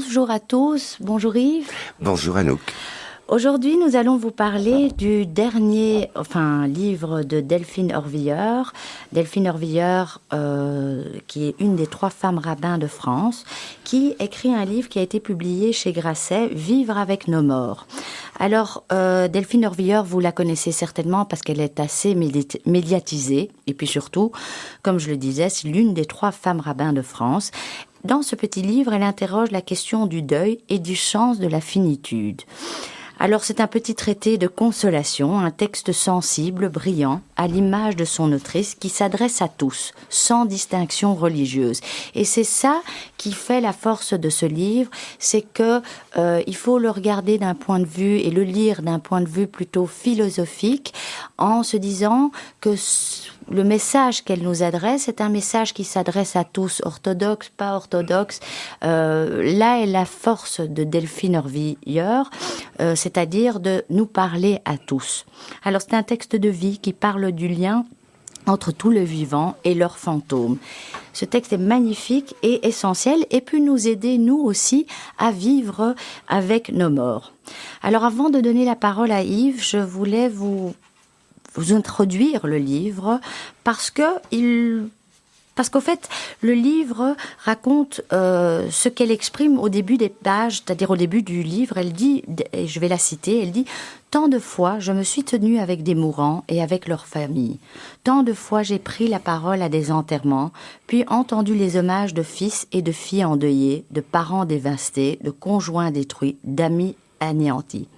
Bonjour à tous, bonjour Yves. Bonjour Anouk. Aujourd'hui, nous allons vous parler du dernier livre de Delphine Orvilleur. Delphine Orvilleur, qui est une des 3 femmes rabbins de France, qui écrit un livre qui a été publié chez Grasset, Vivre avec nos morts. Alors, Delphine Orvilleur, vous la connaissez certainement parce qu'elle est assez médiatisée. Et puis surtout, comme je le disais, c'est l'une des 3 femmes rabbins de France. Dans ce petit livre, elle interroge la question du deuil et du sens de la finitude. Alors c'est un petit traité de consolation, un texte sensible, brillant, à l'image de son autrice, qui s'adresse à tous, sans distinction religieuse. Et c'est ça qui fait la force de ce livre, c'est que il faut le regarder d'un point de vue et le lire d'un point de vue plutôt philosophique, en se disant que le message qu'elle nous adresse est un message qui s'adresse à tous, orthodoxes, pas orthodoxes. Là est la force de Delphine Orvilleur, c'est-à-dire de nous parler à tous. Alors c'est un texte de vie qui parle du lien entre tout le vivant et leurs fantômes. Ce texte est magnifique et essentiel et peut nous aider, nous aussi, à vivre avec nos morts. Alors avant de donner la parole à Yves, je voulais vous introduire le livre parce qu'au fait, le livre raconte ce qu'elle exprime au début des pages, c'est-à-dire au début du livre. Elle dit, et je vais la citer, elle dit « Tant de fois, je me suis tenue avec des mourants et avec leurs familles. Tant de fois, j'ai pris la parole à des enterrements, puis entendu les hommages de fils et de filles endeuillés, de parents dévastés, de conjoints détruits, d'amis anéantis. »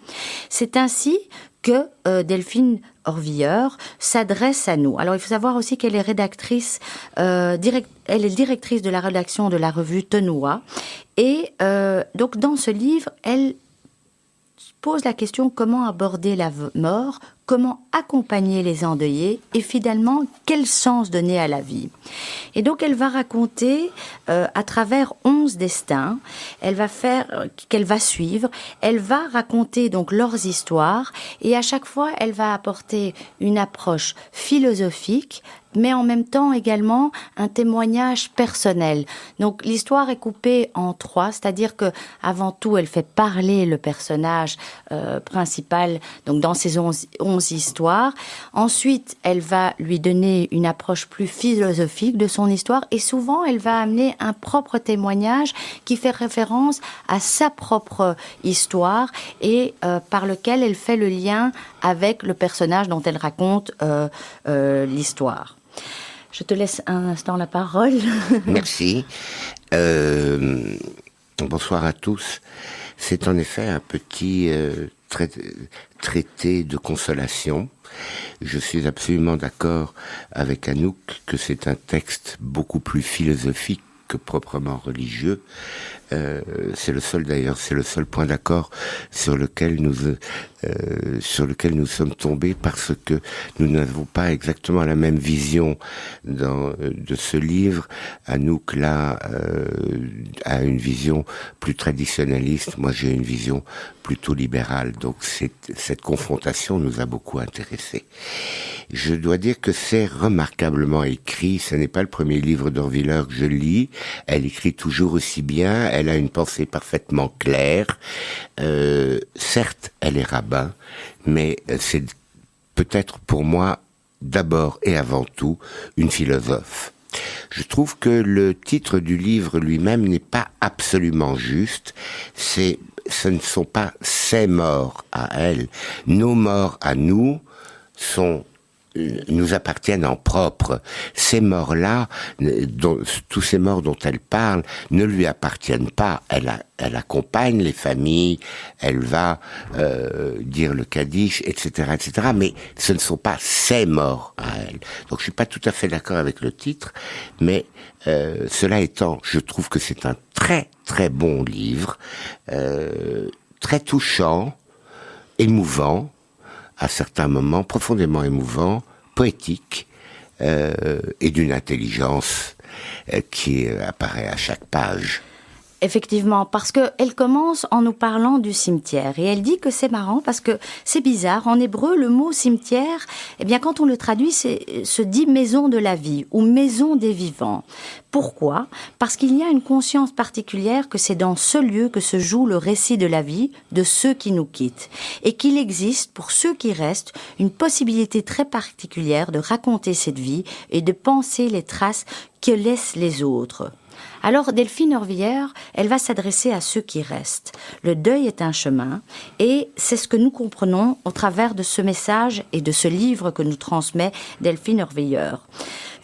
C'est ainsi que Delphine Orvilleur s'adresse à nous. Alors, il faut savoir aussi qu'elle est rédactrice, elle est directrice de la rédaction de la revue Tenoua. Et donc, dans ce livre, elle pose la question comment aborder la mort, comment accompagner les endeuillés et finalement, quel sens donner à la vie. Et donc, elle va raconter à travers 11 destins, qu'elle va suivre, elle va raconter donc leurs histoires et à chaque fois, elle va apporter une approche philosophique, mais en même temps également un témoignage personnel. Donc l'histoire est coupée en 3, c'est-à-dire que avant tout, elle fait parler le personnage principal, donc dans ces 11 histoires. Ensuite, elle va lui donner une approche plus philosophique de son histoire et souvent, elle va amener un propre témoignage qui fait référence à sa propre histoire et par lequel elle fait le lien avec le personnage dont elle raconte l'histoire. Je te laisse un instant la parole. Merci. Bonsoir à tous. C'est en effet un petit traité de consolation. Je suis absolument d'accord avec Anouk que c'est un texte beaucoup plus philosophique que proprement religieux. C'est le seul point d'accord sur lequel nous sommes tombés parce que nous n'avons pas exactement la même vision de ce livre. Anouk là a une vision plus traditionnaliste, moi j'ai une vision plutôt libérale, donc cette confrontation nous a beaucoup intéressés. Je dois dire que c'est remarquablement écrit, ce n'est pas le premier livre d'Orvilleur que je lis, elle écrit toujours aussi bien, elle a une pensée parfaitement claire, certes elle est rabbin, mais c'est peut-être pour moi d'abord et avant tout une philosophe. Je trouve que le titre du livre lui-même n'est pas absolument juste, ce ne sont pas ses morts à elle, nos morts à nous nous appartiennent en propre. Ces morts-là, tous ces morts dont elle parle, ne lui appartiennent pas. Elle accompagne les familles, elle va dire le Kaddish, etc., etc. Mais ce ne sont pas ses morts à elle. Donc je suis pas tout à fait d'accord avec le titre, mais cela étant, je trouve que c'est un très très bon livre, très touchant, émouvant, à certains moments, profondément émouvant, poétique, et d'une intelligence qui apparaît à chaque page. Effectivement, parce qu'elle commence en nous parlant du cimetière. Et elle dit que c'est marrant parce que c'est bizarre. En hébreu, le mot cimetière, eh bien, quand on le traduit, se dit maison de la vie ou maison des vivants. Pourquoi ? Parce qu'il y a une conscience particulière que c'est dans ce lieu que se joue le récit de la vie de ceux qui nous quittent. Et qu'il existe, pour ceux qui restent, une possibilité très particulière de raconter cette vie et de penser les traces que laissent les autres. Alors Delphine Orvilleur, elle va s'adresser à ceux qui restent. Le deuil est un chemin et c'est ce que nous comprenons au travers de ce message et de ce livre que nous transmet Delphine Orvilleur.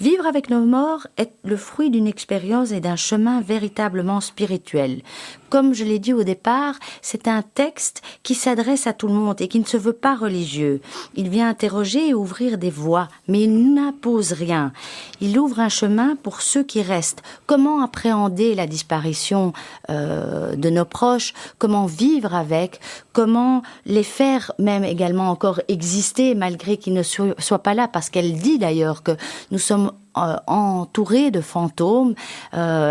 Vivre avec nos morts est le fruit d'une expérience et d'un chemin véritablement spirituel. Comme je l'ai dit au départ, c'est un texte qui s'adresse à tout le monde et qui ne se veut pas religieux. Il vient interroger et ouvrir des voies, mais il n'impose rien. Il ouvre un chemin pour ceux qui restent. Comment appréhender la disparition de nos proches, comment vivre avec, comment les faire même également encore exister malgré qu'ils ne soient pas là, parce qu'elle dit d'ailleurs que nous sommes entourés de fantômes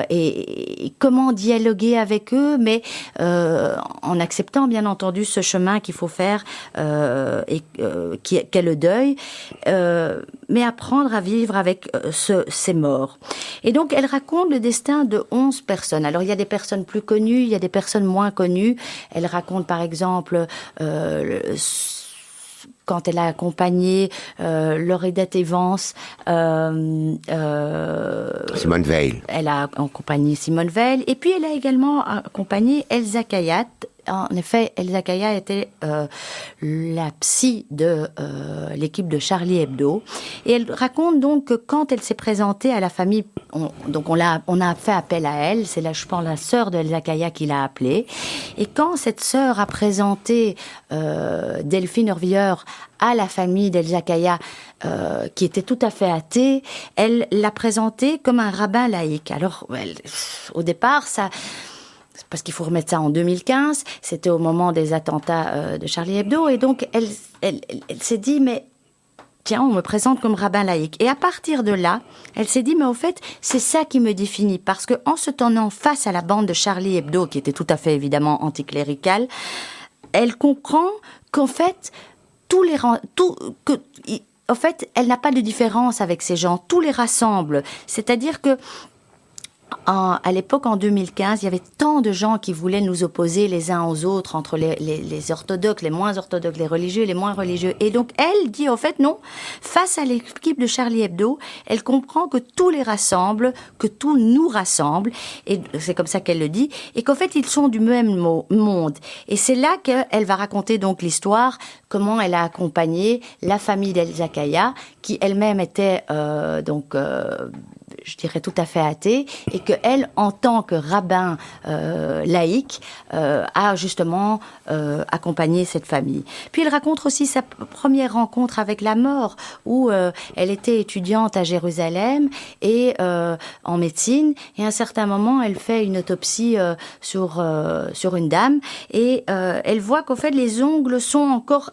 et comment dialoguer avec eux, mais en acceptant bien entendu ce chemin qu'il faut faire qu'est le deuil, mais apprendre à vivre avec ces morts. Et donc elle raconte le destin de 11 personnes. Alors il y a des personnes plus connues, il y a des personnes moins connues. Elle raconte par exemple quand elle a accompagné Lauridette Evans, Simone Veil. Elle a accompagné Simone Veil, et puis elle a également accompagné Elsa Kayat. En effet, Elsa Kayat était la psy de l'équipe de Charlie Hebdo. Et elle raconte donc que quand elle s'est présentée à la famille, on a fait appel à elle, c'est là, je pense, la sœur de Elsa Kayat qui l'a appelée. Et quand cette sœur a présenté Delphine Orvilleur à la famille d'Elsa Kayat, qui était tout à fait athée, elle l'a présentée comme un rabbin laïque. Alors, au départ, ça... Parce qu'il faut remettre ça en 2015, c'était au moment des attentats de Charlie Hebdo, et donc elle s'est dit, mais tiens, on me présente comme rabbin laïque. Et à partir de là, elle s'est dit, mais au fait, c'est ça qui me définit, parce que en se tenant face à la bande de Charlie Hebdo, qui était tout à fait évidemment anticléricale, elle comprend qu'en fait, en fait, elle n'a pas de différence avec ces gens, tous les rassemble, c'est-à-dire que à l'époque, en 2015, il y avait tant de gens qui voulaient nous opposer les uns aux autres, entre les orthodoxes, les moins orthodoxes, les religieux, les moins religieux. Et donc, elle dit, en fait, non, face à l'équipe de Charlie Hebdo, elle comprend que tout les rassemble, que tout nous rassemble, et c'est comme ça qu'elle le dit, et qu'en fait, ils sont du même monde. Et c'est là qu'elle va raconter donc l'histoire, comment elle a accompagné la famille d'Elsa Kayat, qui elle-même était je dirais tout à fait athée, et que elle, en tant que rabbin laïque, a justement accompagné cette famille. Puis elle raconte aussi sa première rencontre avec la mort, où elle était étudiante à Jérusalem et en médecine, et à un certain moment, elle fait une autopsie sur une dame, et elle voit qu'en fait, les ongles sont encore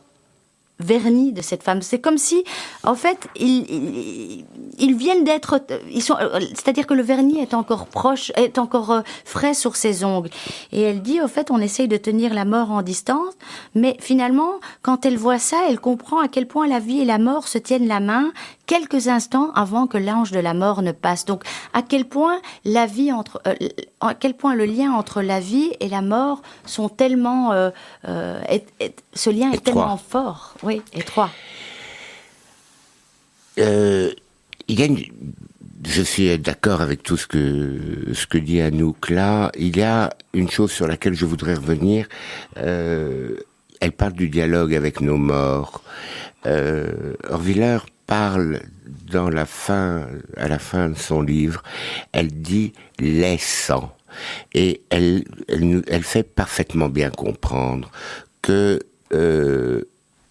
vernis de cette femme. C'est comme si, en fait, ils viennent d'être... c'est-à-dire que le vernis est encore proche, est encore frais sur ses ongles. Et elle dit, au fait, on essaye de tenir la mort en distance, mais finalement, quand elle voit ça, elle comprend à quel point la vie et la mort se tiennent la main quelques instants avant que l'ange de la mort ne passe. Donc, à quel point à quel point le lien entre la vie et la mort sont tellement... ce lien est tellement fort. Oui, étroit. Je suis d'accord avec tout ce que dit Anouk là. Il y a une chose sur laquelle je voudrais revenir. Elle parle du dialogue avec nos morts. Orvilleur parle à la fin de son livre, elle dit les sangs. Et elle fait parfaitement bien comprendre que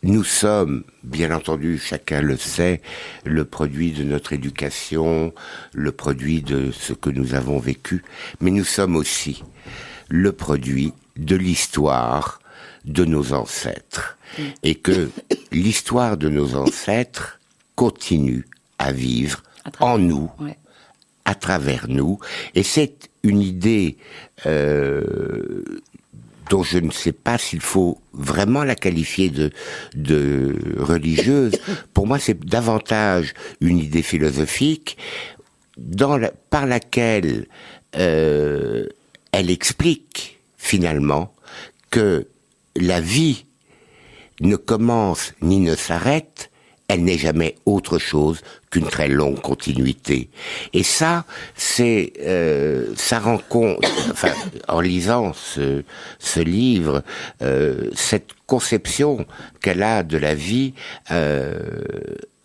nous sommes, bien entendu, chacun le sait, le produit de notre éducation, le produit de ce que nous avons vécu, mais nous sommes aussi le produit de l'histoire de nos ancêtres. Et que l'histoire de nos ancêtres continue à vivre en nous, à travers nous, et c'est une idée dont je ne sais pas s'il faut vraiment la qualifier de religieuse. Pour moi, c'est davantage une idée philosophique par laquelle elle explique finalement que la vie ne commence ni ne s'arrête, elle n'est jamais autre chose qu'une très longue continuité. Et ça, ça rencontre, enfin, en lisant ce livre, cette conception qu'elle a de la vie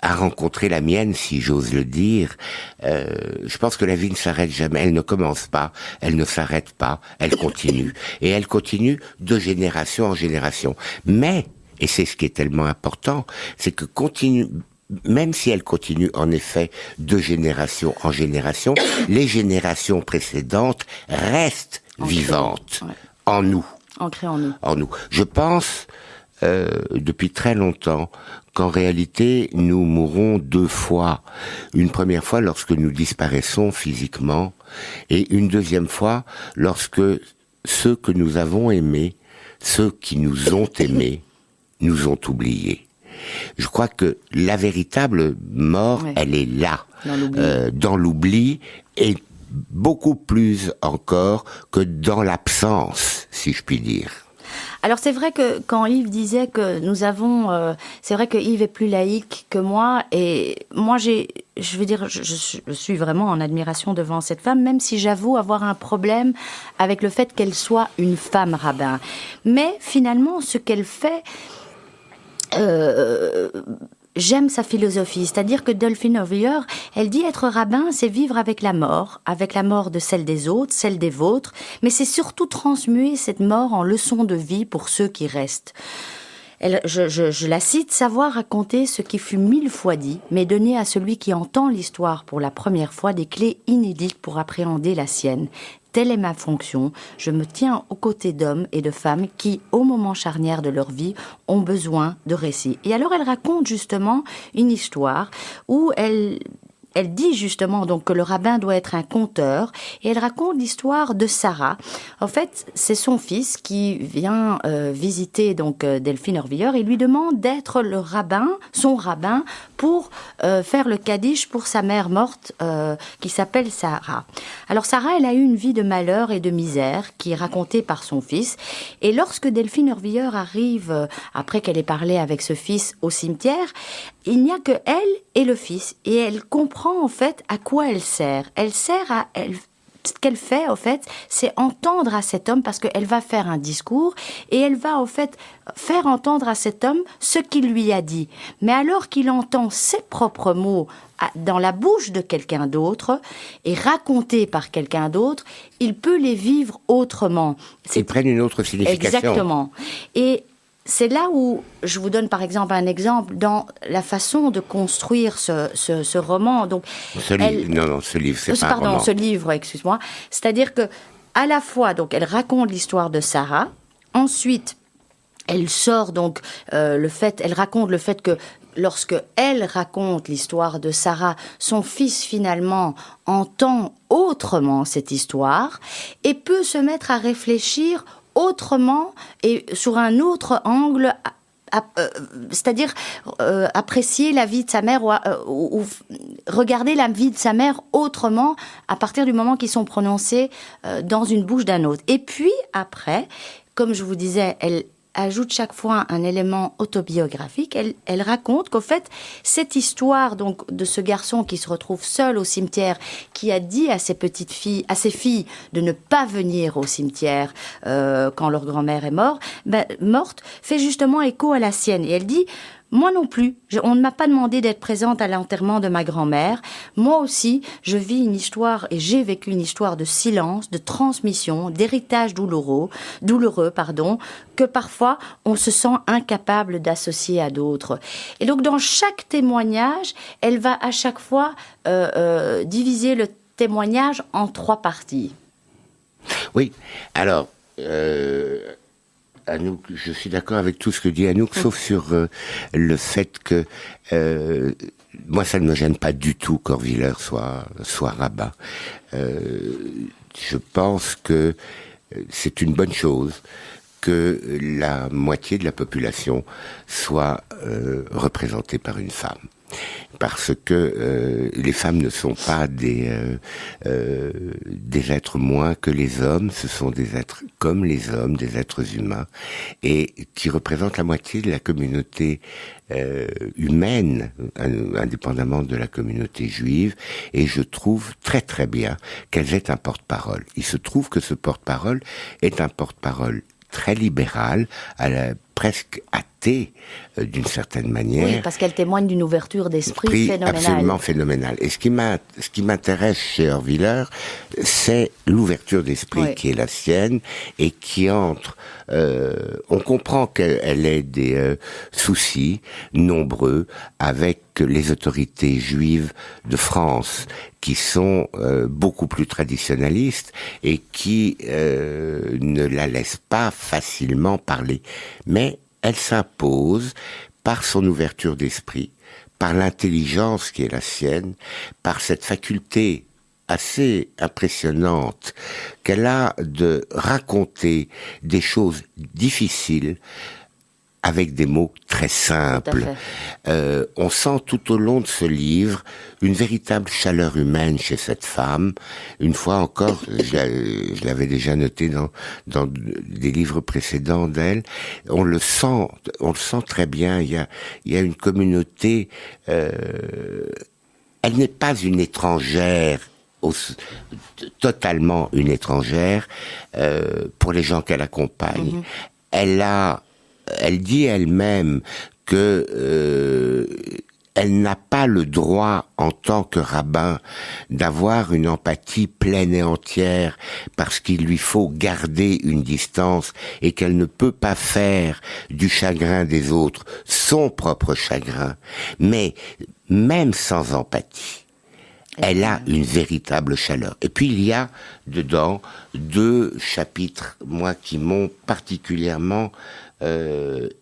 a rencontré la mienne, si j'ose le dire. Je pense que la vie ne s'arrête jamais, elle ne commence pas, elle ne s'arrête pas, elle continue. Et elle continue de génération en génération. Mais, et c'est ce qui est tellement important, c'est que même si elle continue en effet de génération en génération, les générations précédentes restent vivantes en nous. Ancrées en nous. En nous. Je pense, depuis très longtemps, qu'en réalité, nous mourrons 2 fois. Une première fois lorsque nous disparaissons physiquement, et une deuxième fois lorsque ceux que nous avons aimés, ceux qui nous ont aimés, nous ont oubliés. Je crois que la véritable mort, elle est là, dans l'oubli, et beaucoup plus encore que dans l'absence, si je puis dire. Alors c'est vrai que quand Yves disait que nous avons, c'est vrai que Yves est plus laïque que moi, et moi je suis vraiment en admiration devant cette femme, même si j'avoue avoir un problème avec le fait qu'elle soit une femme rabbin. Mais finalement, ce qu'elle fait, j'aime sa philosophie, c'est-à-dire que Delphine Orvilleur, elle dit être rabbin, c'est vivre avec la mort de celle des autres, celle des vôtres, mais c'est surtout transmuer cette mort en leçon de vie pour ceux qui restent. Je la cite, savoir raconter ce qui fut 1000 fois dit, mais donner à celui qui entend l'histoire pour la première fois des clés inédites pour appréhender la sienne. Telle est ma fonction. Je me tiens aux côtés d'hommes et de femmes qui, au moment charnière de leur vie, ont besoin de récits. Et alors elle raconte justement une histoire où elle dit justement donc que le rabbin doit être un conteur, et elle raconte l'histoire de Sarah. En fait, c'est son fils qui vient visiter donc Delphine Orvilleur et lui demande d'être son rabbin, pour faire le kaddish pour sa mère morte qui s'appelle Sarah. Alors Sarah, elle a eu une vie de malheur et de misère qui est racontée par son fils, et lorsque Delphine Orvilleur arrive, après qu'elle ait parlé avec ce fils au cimetière, il n'y a que elle et le fils, et elle comprend en fait à quoi elle sert. Ce qu'elle fait, en fait, c'est entendre à cet homme, parce qu'elle va faire un discours, et elle va, en fait, faire entendre à cet homme ce qu'il lui a dit. Mais alors qu'il entend ses propres mots dans la bouche de quelqu'un d'autre, et racontés par quelqu'un d'autre, il peut les vivre autrement. Ils prennent une autre signification. Exactement. Et c'est là où je vous donne par exemple un exemple dans la façon de construire ce roman. Donc, ce livre, c'est pas un roman. Pardon, ce livre, excuse-moi. C'est-à-dire que à la fois, donc, elle raconte l'histoire de Sarah. Ensuite, elle sort donc elle raconte le fait que lorsque elle raconte l'histoire de Sarah, son fils finalement entend autrement cette histoire et peut se mettre à réfléchir autrement et sur un autre angle, c'est-à-dire apprécier la vie de sa mère ou regarder la vie de sa mère autrement à partir du moment qu'ils sont prononcés dans une bouche d'un autre. Et puis après, comme je vous disais, elle ajoute chaque fois un élément autobiographique. Elle raconte qu'au fait, cette histoire donc de ce garçon qui se retrouve seul au cimetière, qui a dit à ses ses filles de ne pas venir au cimetière quand leur grand-mère est morte, fait justement écho à la sienne. Et elle dit: moi non plus, on ne m'a pas demandé d'être présente à l'enterrement de ma grand-mère. Moi aussi, je vis une histoire et j'ai vécu une histoire de silence, de transmission, d'héritage douloureux, que parfois on se sent incapable d'associer à d'autres. Et donc dans chaque témoignage, elle va à chaque fois diviser le témoignage en 3 parties. Oui, alors... Anouk, je suis d'accord avec tout ce que dit Anouk, sauf sur le fait que moi, ça ne me gêne pas du tout qu'Horviller soit rabbin. Je pense que c'est une bonne chose que la moitié de la population soit représentée par une femme. Parce que les femmes ne sont pas des êtres moins que les hommes, ce sont des êtres comme les hommes, des êtres humains, et qui représentent la moitié de la communauté humaine, indépendamment de la communauté juive, et je trouve très très bien qu'elles aient un porte-parole. Il se trouve que ce porte-parole est un porte-parole très libéral, presque athée d'une certaine manière. Oui, parce qu'elle témoigne d'une ouverture d'esprit phénoménale. Absolument phénoménale. Et ce qui m'intéresse chez Horviller, c'est l'ouverture d'esprit qui est la sienne et qui entre. On comprend qu'elle ait des soucis nombreux avec les autorités juives de France, qui sont beaucoup plus traditionnalistes et qui ne la laissent pas facilement parler. Mais elle s'impose par son ouverture d'esprit, par l'intelligence qui est la sienne, par cette faculté assez impressionnante qu'elle a de raconter des choses difficiles avec des mots très simples. On sent tout au long de ce livre une véritable chaleur humaine chez cette femme. Une fois encore, je l'avais déjà noté dans des livres précédents d'elle, on le sent très bien. Il y a une communauté. Elle n'est pas une étrangère. Totalement une étrangère pour les gens qu'elle accompagne. Elle dit elle-même que elle n'a pas le droit, en tant que rabbin, d'avoir une empathie pleine et entière, parce qu'il lui faut garder une distance et qu'elle ne peut pas faire du chagrin des autres son propre chagrin. Mais même sans empathie, elle a une véritable chaleur. Et puis il y a dedans 2 chapitres, moi, qui m'ont particulièrement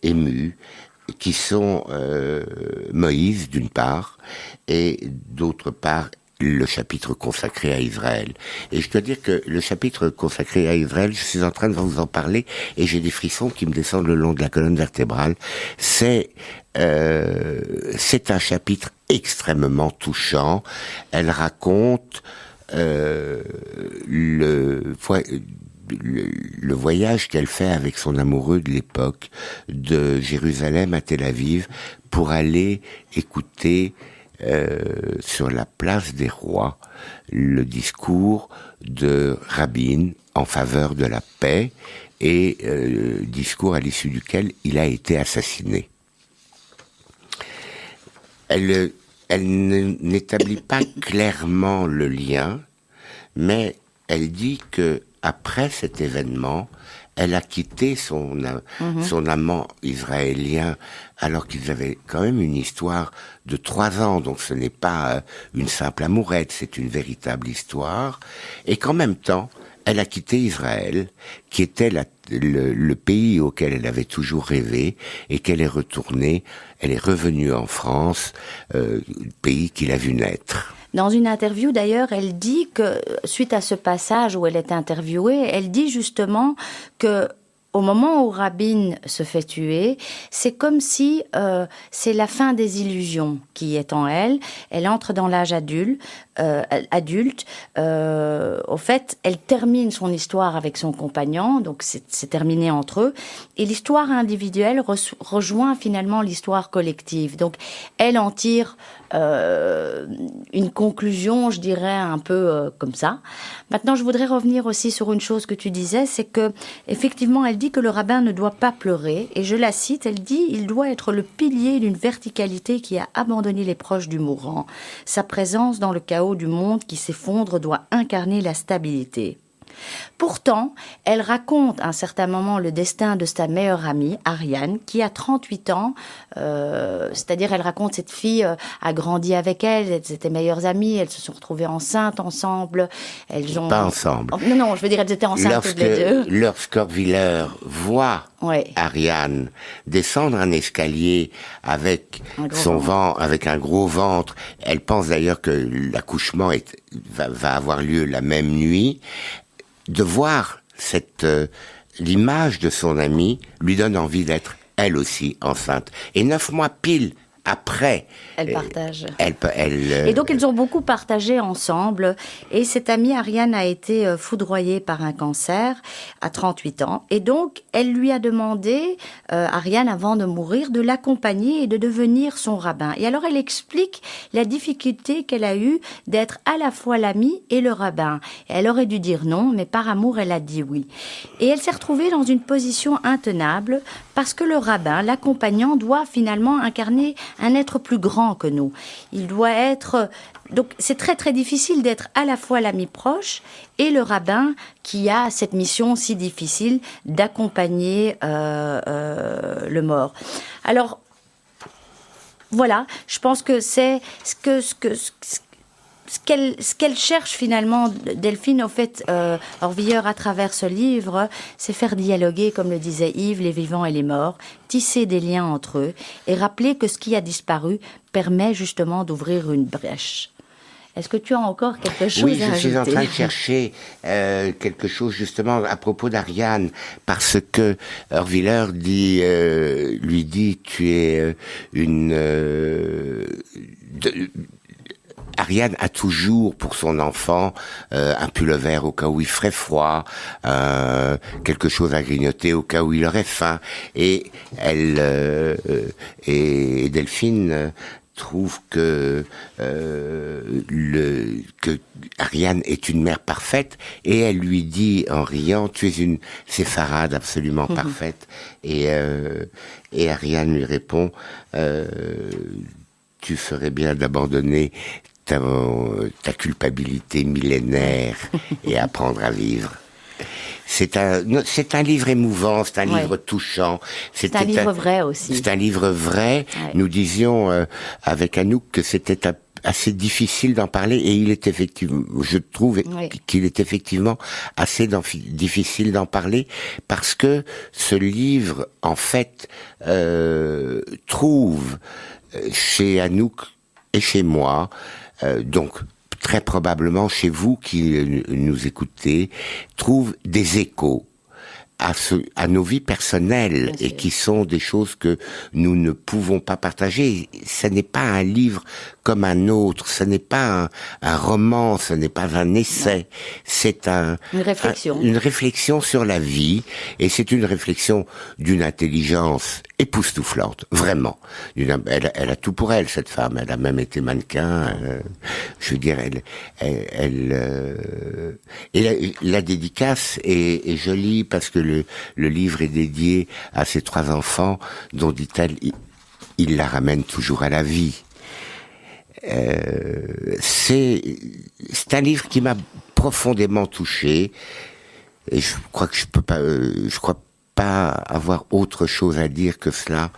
ému, qui sont Moïse d'une part, et d'autre part le chapitre consacré à Israël. Et je dois dire que le chapitre consacré à Israël, je suis en train de vous en parler et j'ai des frissons qui me descendent le long de la colonne vertébrale. C'est un chapitre extrêmement touchant. Elle raconte le voyage qu'elle fait avec son amoureux de l'époque de Jérusalem à Tel Aviv pour aller écouter sur la place des rois le discours de Rabin en faveur de la paix et discours à l'issue duquel il a été assassiné. Elle n'établit pas clairement le lien, mais elle dit que après cet événement, elle a quitté son amant israélien alors qu'ils avaient quand même une histoire de 3 ans, donc ce n'est pas une simple amourette, c'est une véritable histoire, et qu'en même temps, elle a quitté Israël, qui était le pays auquel elle avait toujours rêvé, et qu'elle est retournée, elle est revenue en France, pays qu'il a vu naître. Dans une interview, d'ailleurs, elle dit que, suite à ce passage où elle est interviewée, elle dit justement que au moment où Rabin se fait tuer, c'est comme si c'est la fin des illusions qui est en elle. Elle entre dans l'âge adulte. Au fait, elle termine son histoire avec son compagnon, donc c'est terminé entre eux. Et l'histoire individuelle rejoint finalement l'histoire collective. Donc, elle en tire une conclusion, je dirais, un peu comme ça. Maintenant, je voudrais revenir aussi sur une chose que tu disais, c'est que, effectivement, elle dit que le rabbin ne doit pas pleurer, et je la cite, elle dit « Il doit être le pilier d'une verticalité qui a abandonné les proches du mourant. Sa présence dans le chaos du monde qui s'effondre doit incarner la stabilité. » Pourtant, elle raconte à un certain moment le destin de sa meilleure amie, Ariane, qui a 38 ans. C'est-à-dire, elle raconte cette fille a grandi avec elle, elles étaient meilleures amies, elles se sont retrouvées enceintes ensemble. Elles ont... Pas ensemble. Non, je veux dire, elles étaient enceintes toutes les deux. Lorsqu'Orviller voit Ariane descendre un escalier avec avec un gros ventre, elle pense d'ailleurs que l'accouchement va avoir lieu la même nuit. De voir l'image de son amie lui donne envie d'être elle aussi enceinte. Et 9 mois pile après, elle partage. Et donc, ils ont beaucoup partagé ensemble. Et cette amie, Ariane, a été foudroyée par un cancer à 38 ans. Et donc, elle lui a demandé, Ariane, avant de mourir, de l'accompagner et de devenir son rabbin. Et alors, elle explique la difficulté qu'elle a eue d'être à la fois l'amie et le rabbin. Et elle aurait dû dire non, mais par amour, elle a dit oui. Et elle s'est retrouvée dans une position intenable parce que le rabbin, l'accompagnant, doit finalement incarner un être plus grand que nous. Il doit être... Donc c'est très très difficile d'être à la fois l'ami proche et le rabbin qui a cette mission si difficile d'accompagner le mort. Alors voilà, je pense que c'est ce qu'elle cherche finalement, Delphine, au fait, Orviller, à travers ce livre, c'est faire dialoguer, comme le disait Yves, les vivants et les morts, tisser des liens entre eux et rappeler que ce qui a disparu permet justement d'ouvrir une brèche. Est-ce que tu as encore quelque chose à ajouter ? Oui, je suis en train de chercher quelque chose justement à propos d'Ariane, parce que Orviller lui dit, tu es Ariane a toujours pour son enfant un pull vert au cas où il ferait froid, quelque chose à grignoter au cas où il aurait faim. Et et Delphine trouve que Ariane est une mère parfaite, et elle lui dit en riant, tu es une séfarade absolument parfaite. Et Ariane lui répond, tu ferais bien d'abandonner ta culpabilité millénaire et apprendre à vivre. C'est un livre émouvant, c'est un livre touchant. C'est un livre vrai aussi. C'est un livre vrai. Ouais. Nous disions avec Anouk que c'était assez difficile d'en parler, et il est effectivement, je trouve qu'il est effectivement assez difficile d'en parler, parce que ce livre, en fait, trouve chez Anouk et chez moi, donc très probablement chez vous qui nous écoutez, trouve des échos à nos vies personnelles, et qui sont des choses que nous ne pouvons pas partager. Ce n'est pas un livre comme un autre, ce n'est pas un roman, ce n'est pas un essai, c'est une réflexion. Une réflexion sur la vie, et c'est une réflexion d'une intelligence époustouflante, vraiment. Elle a tout pour elle, cette femme. Elle a même été mannequin. Je veux dire, et la dédicace est jolie, parce que le livre est dédié à ses 3 enfants, dont, dit-elle, il la ramène toujours à la vie. C'est un livre qui m'a profondément touché, et je crois que je crois pas avoir autre chose à dire que cela.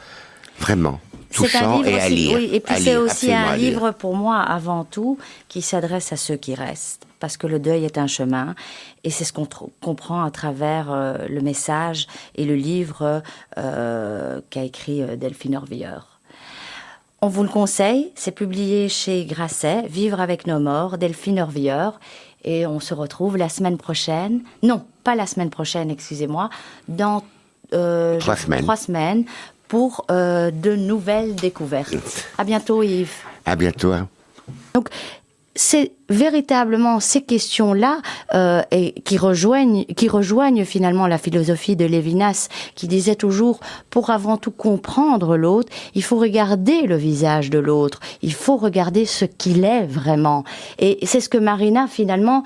Vraiment touchant et à lire. Oui, et puis c'est aussi un livre pour moi avant tout qui s'adresse à ceux qui restent, parce que le deuil est un chemin, et c'est ce qu'on comprend à travers le message et le livre qu'a écrit Delphine Orviller. On vous le conseille, c'est publié chez Grasset, Vivre avec nos morts, Delphine Orviller, et on se retrouve la semaine prochaine. Non, pas la semaine prochaine, excusez-moi, dans 3 semaines pour de nouvelles découvertes. À bientôt, Yves. À bientôt. Donc, c'est véritablement ces questions-là et qui rejoignent finalement la philosophie de Lévinas, qui disait toujours, pour avant tout comprendre l'autre, il faut regarder le visage de l'autre, il faut regarder ce qu'il est vraiment. Et c'est ce que Marina finalement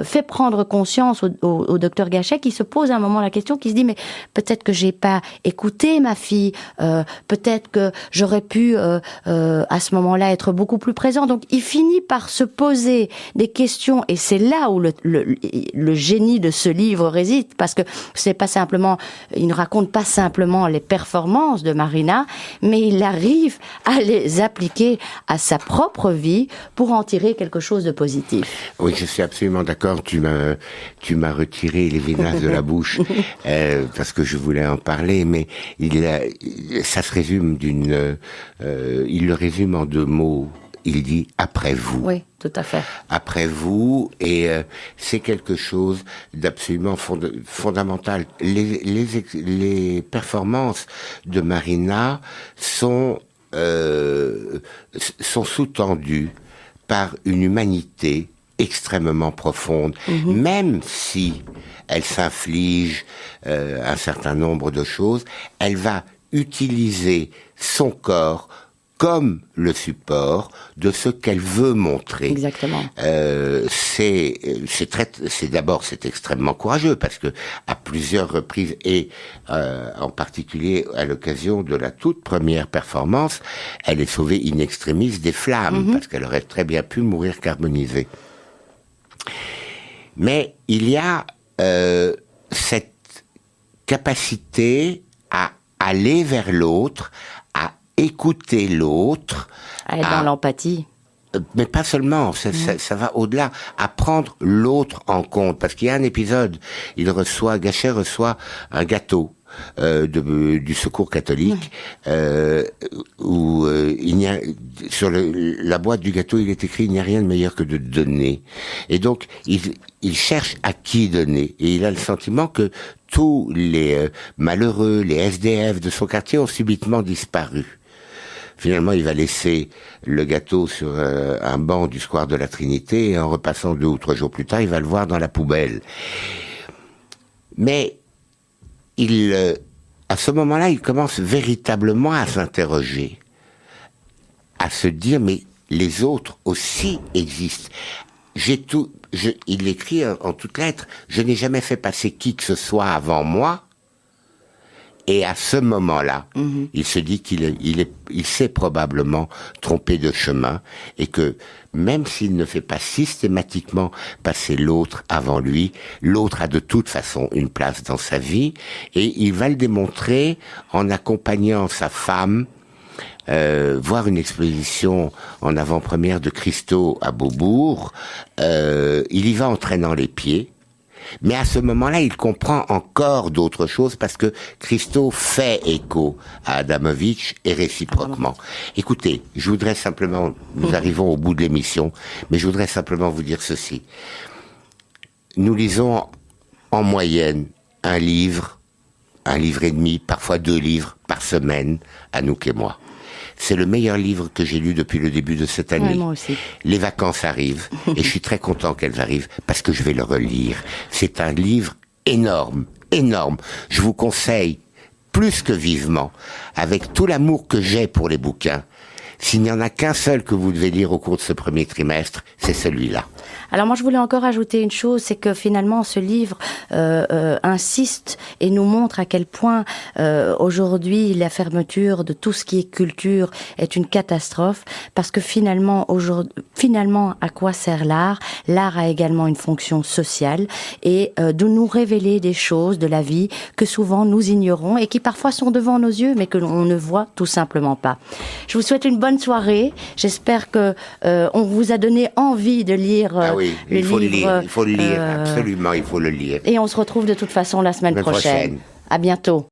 fait prendre conscience au docteur Gachet, qui se pose à un moment la question, qui se dit, mais peut-être que j'ai pas écouté ma fille, peut-être que j'aurais pu à ce moment-là être beaucoup plus présent. Donc il finit par se poser des questions, et c'est là où le génie de ce livre réside, parce que c'est pas simplement, il ne raconte pas simplement les performances de Marina, mais il arrive à les appliquer à sa propre vie pour en tirer quelque chose de positif. Oui, je suis absolument d'accord. Tu m'as retiré les vinaigres de la bouche parce que je voulais en parler, mais ça se résume il le résume en 2 mots. Il dit après vous. Oui, tout à fait. Après vous, et c'est quelque chose d'absolument fondamental. Les performances de Marina sont sous-tendues par une humanité extrêmement profonde, même si elle s'inflige un certain nombre de choses, elle va utiliser son corps comme le support de ce qu'elle veut montrer. Exactement. C'est extrêmement courageux parce que à plusieurs reprises et en particulier à l'occasion de la toute première performance, elle est sauvée in extremis des flammes parce qu'elle aurait très bien pu mourir carbonisée. Mais il y a cette capacité à aller vers l'autre, à écouter l'autre, à être dans l'empathie. Mais pas seulement, ça va au-delà, à prendre l'autre en compte. Parce qu'il y a un épisode, Gachet reçoit un gâteau du Secours catholique, où sur la boîte du gâteau, il est écrit « Il n'y a rien de meilleur que de donner ». Et donc, il cherche à qui donner. Et il a le sentiment que tous les malheureux, les SDF de son quartier ont subitement disparu. Finalement, il va laisser le gâteau sur un banc du square de la Trinité, et en repassant 2 ou 3 jours plus tard, il va le voir dans la poubelle. Mais à ce moment-là, il commence véritablement à s'interroger, à se dire, mais les autres aussi existent. Il écrit en toutes lettres, je n'ai jamais fait passer qui que ce soit avant moi. Et à ce moment-là, il se dit il s'est probablement trompé de chemin et que même s'il ne fait pas systématiquement passer l'autre avant lui, l'autre a de toute façon une place dans sa vie et il va le démontrer en accompagnant sa femme voir une exposition en avant-première de Christo à Beaubourg. Il y va en traînant les pieds. Mais à ce moment-là, il comprend encore d'autres choses parce que Christo fait écho à Adamovitch et réciproquement. Écoutez, je voudrais simplement, nous arrivons au bout de l'émission, mais je voudrais simplement vous dire ceci. Nous lisons en moyenne un livre et demi, parfois 2 livres par semaine, Anouk et moi. C'est le meilleur livre que j'ai lu depuis le début de cette année. Ouais, moi aussi. Les vacances arrivent et je suis très content qu'elles arrivent parce que je vais le relire. C'est un livre énorme, énorme. Je vous conseille plus que vivement, avec tout l'amour que j'ai pour les bouquins, s'il n'y en a qu'un seul que vous devez lire au cours de ce premier trimestre, c'est celui-là. Alors moi je voulais encore ajouter une chose, c'est que finalement ce livre insiste et nous montre à quel point aujourd'hui la fermeture de tout ce qui est culture est une catastrophe, parce que finalement à quoi sert l'art? L'art a également une fonction sociale et de nous révéler des choses de la vie que souvent nous ignorons et qui parfois sont devant nos yeux mais que l'on ne voit tout simplement pas. Je vous souhaite une bonne soirée. J'espère que on vous a donné envie de lire oui, il faut le lire, absolument, il faut le lire. Et on se retrouve de toute façon la semaine prochaine. À bientôt.